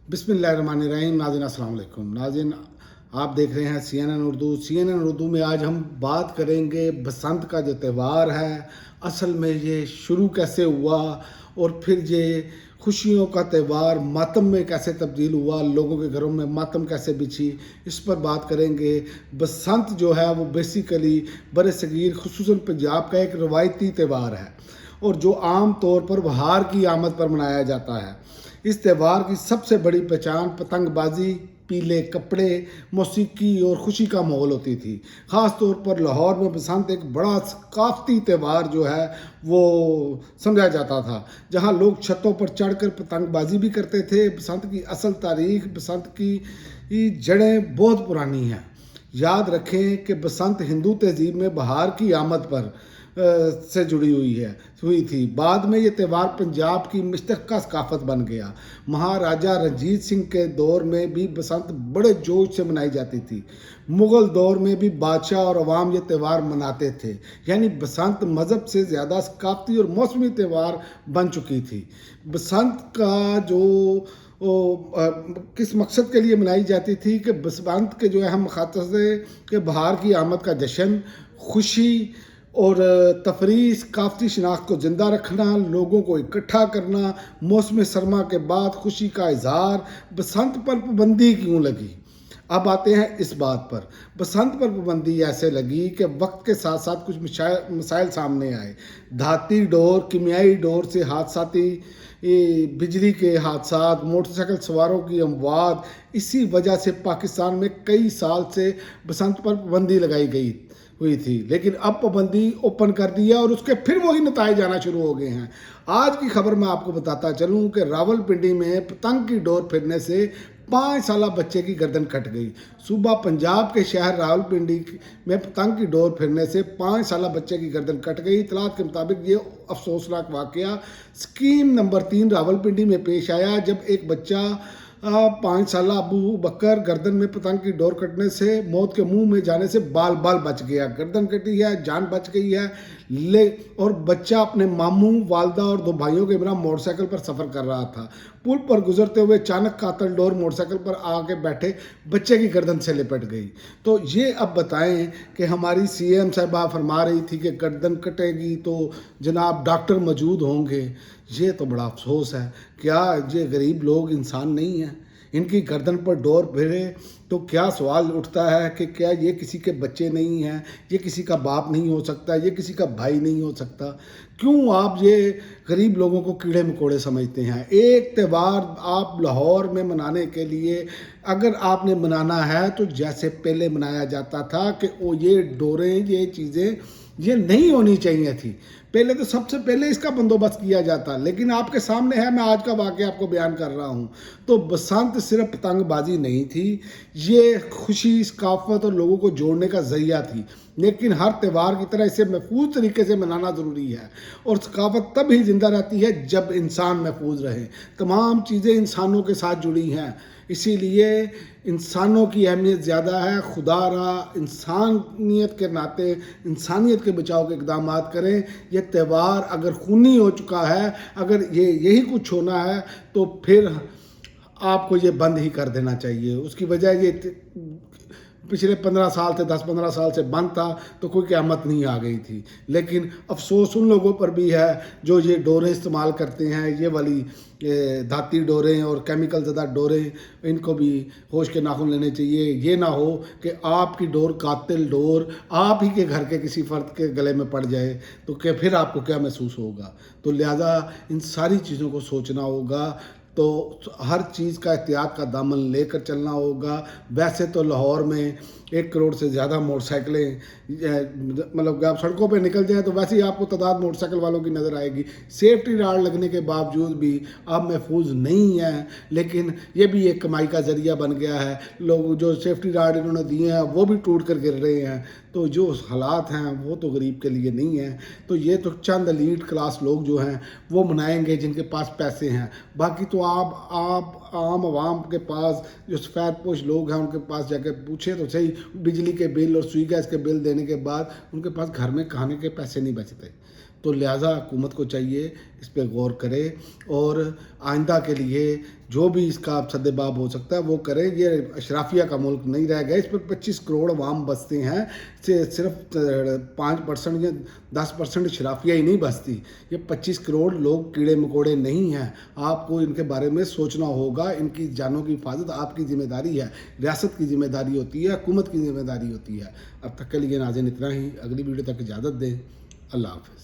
बिस्मिल्लाहिर्रहमानिर्रहीम। नाज़रीन अस्सलाम वालेकुम। नाज़रीन, आप देख रहे हैं CNN उर्दू। CNN उर्दू में आज हम बात करेंगे बसंत का जो त्यौहार है, असल में ये शुरू कैसे हुआ और फिर ये खुशियों का त्यौहार मातम में कैसे तब्दील हुआ, लोगों के घरों में मातम कैसे बिछी, इस पर बात करेंगे। बसंत जो है वो बेसिकली बर सगीर खुसूसन पंजाब का एक रवायती त्यौहार है और जो आम तौर पर बहार की आमद पर मनाया जाता है। इस त्यौहार की सबसे बड़ी पहचान पतंगबाजी, पीले कपड़े, मौसीकी और खुशी का माहौल होती थी। ख़ास तौर पर लाहौर में बसंत एक बड़ा सकाफती त्यौहार जो है वो समझा जाता था, जहां लोग छतों पर चढ़कर पतंगबाजी भी करते थे। बसंत की असल तारीख, बसंत की जड़ें बहुत पुरानी हैं। याद रखें कि बसंत हिंदू तहजीब में बहार की आमद पर से जुड़ी हुई थी। बाद में ये त्यौहार पंजाब की मुश्तरका सकाफत बन गया। महाराजा रंजीत सिंह के दौर में भी बसंत बड़े जोश से मनाई जाती थी। मुग़ल दौर में भी बादशाह और अवाम ये त्यौहार मनाते थे। यानी बसंत मज़हब से ज़्यादा सकाफती और मौसमी त्यौहार बन चुकी थी। बसंत का जो किस मकसद के लिए मनाई जाती थी कि बसंत के जो है हम खाते थे कि बहार की आमद का जश्न, खुशी और तफरीह, सकाफती शनाख्त को ज़िंदा रखना, लोगों को इकट्ठा करना, मौसम सरमा के बाद खुशी का इजहार। बसंत पर पाबंदी क्यों लगी? अब आते हैं इस बात पर। बसंत पर पाबंदी ऐसे लगी कि वक्त के साथ साथ कुछ मसाइल सामने आए। धाती डोर, कीमियाई डोर से हादसाती बिजली के हादसात, मोटरसाइकिल सवारों की अमवात, इसी वजह से पाकिस्तान में कई साल से बसंत पर पाबंदी लगाई गई हुई थी। लेकिन अब पाबंदी ओपन कर दी है और उसके फिर वही नताइज आना शुरू हो गए हैं। आज की खबर मैं आपको बताता चलूँ कि रावलपिंडी में पतंग की डोर फिरने से 5 साला बच्चे की गर्दन कट गई। सूबा पंजाब के शहर रावलपिंडी में पतंग की डोर फिरने से 5 साला बच्चे की गर्दन कट गई। इतलात के मुताबिक ये अफसोसनाक वाक़या स्कीम नंबर 3 रावलपिंडी में पेश आया, जब एक बच्चा 5 साला अबू बकर गर्दन में पतंग की डोर कटने से मौत के मुंह में जाने से बाल बाल बच गया। गर्दन कटी है, जान बच गई है। और बच्चा अपने मामू, वालदा और 2 भाइयों के बिना मोटरसाइकिल पर सफ़र कर रहा था। पुल पर गुजरते हुए अचानक कातल डोर मोटरसाइकिल पर आके बैठे बच्चे की गर्दन से लिपट गई। तो ये अब बताएं कि हमारी CM साहिबा फरमा रही थी कि गर्दन कटेगी तो जनाब डॉक्टर मौजूद होंगे। ये तो बड़ा अफसोस है। क्या ये गरीब लोग इंसान नहीं हैं? इनकी गर्दन पर डोर फिरे तो क्या सवाल उठता है कि क्या ये किसी के बच्चे नहीं हैं, ये किसी का बाप नहीं हो सकता, ये किसी का भाई नहीं हो सकता? क्यों आप ये गरीब लोगों को कीड़े मकोड़े समझते हैं? एक त्यौहार आप लाहौर में मनाने के लिए अगर आपने मनाना है तो जैसे पहले मनाया जाता था कि वो ये डोरें, ये चीज़ें ये नहीं होनी चाहिए थी। पहले तो सबसे पहले इसका बंदोबस्त किया जाता, लेकिन आपके सामने है, मैं आज का वाक़या आपको बयान कर रहा हूँ। तो बसंत सिर्फ पतंगबाजी नहीं थी, ये खुशी, सकाफत और लोगों को जोड़ने का ज़रिया थी। लेकिन हर त्यौहार की तरह इसे महफूज तरीके से मनाना ज़रूरी है और सकाफत तब ही ज़िंदा रहती है जब इंसान महफूज रहे। तमाम चीज़ें इंसानों के साथ जुड़ी हैं, इसीलिए इंसानों की अहमियत ज़्यादा है। खुदा रहा इंसानियत के नाते इंसानियत के बचाव के इक़दाम करें। यह त्यौहार अगर खूनी हो चुका है, अगर यही कुछ होना है तो फिर आपको ये बंद ही कर देना चाहिए। उसकी वजह ये पिछले 15 साल से 10-15 साल से बंद था तो कोई क़यामत नहीं आ गई थी। लेकिन अफसोस उन लोगों पर भी है जो ये डोरें इस्तेमाल करते हैं, ये वाली धाती डोरें और केमिकल ज़दा डोरें, इनको भी होश के नाखून लेने चाहिए। ये ना हो कि आपकी डोर, कातिल डोर, आप ही के घर के किसी फ़र्द के गले में पड़ जाए तो क्या फिर आपको क्या महसूस होगा? तो लिहाजा इन सारी चीज़ों को सोचना होगा। तो हर चीज़ का एहतियात का दामन लेकर चलना होगा। वैसे तो लाहौर में 1 करोड़ से ज़्यादा मोटरसाइकिलें, मतलब आप सड़कों पे निकल जाएं तो वैसे ही आपको तादाद मोटरसाइकिल वालों की नज़र आएगी। सेफ्टी राड लगने के बावजूद भी आप महफूज नहीं हैं, लेकिन ये भी एक कमाई का ज़रिया बन गया है। लोग जो सेफ्टी राड इन्होंने दिए हैं वो भी टूट कर गिर रहे हैं। तो जो हालात हैं वो तो गरीब के लिए नहीं है। तो ये तो चंद एलीट क्लास लोग जो हैं वो मनाएंगे जिनके पास पैसे हैं। बाकी तो आप आम आवाम के पास जो सफ़ेद पोश लोग हैं उनके पास जाकर पूछे तो सही, बिजली के बिल और सुई गैस के बिल देने के बाद उनके पास घर में खाने के पैसे नहीं बचते। تو لہٰذا حکومت کو چاہیے اس پہ غور کرے اور آئندہ کے لیے جو بھی اس کا سدباب ہو سکتا ہے وہ کرے. یہ اشرافیہ کا ملک نہیں رہ گیا. اس پر 25 کروڑ عوام بستے ہیں, صرف 5% یا 10% اشرافیہ ہی نہیں بستی. یہ 25 کروڑ لوگ کیڑے مکوڑے نہیں ہیں. آپ کو ان کے بارے میں سوچنا ہوگا. ان کی جانوں کی حفاظت آپ کی ذمہ داری ہے, ریاست کی ذمہ داری ہوتی ہے, حکومت کی ذمہ داری ہوتی ہے. اب تک کے لیے ناظرین اتنا ہی. اگلی ویڈیو تک اجازت دیں. اللہ حافظ.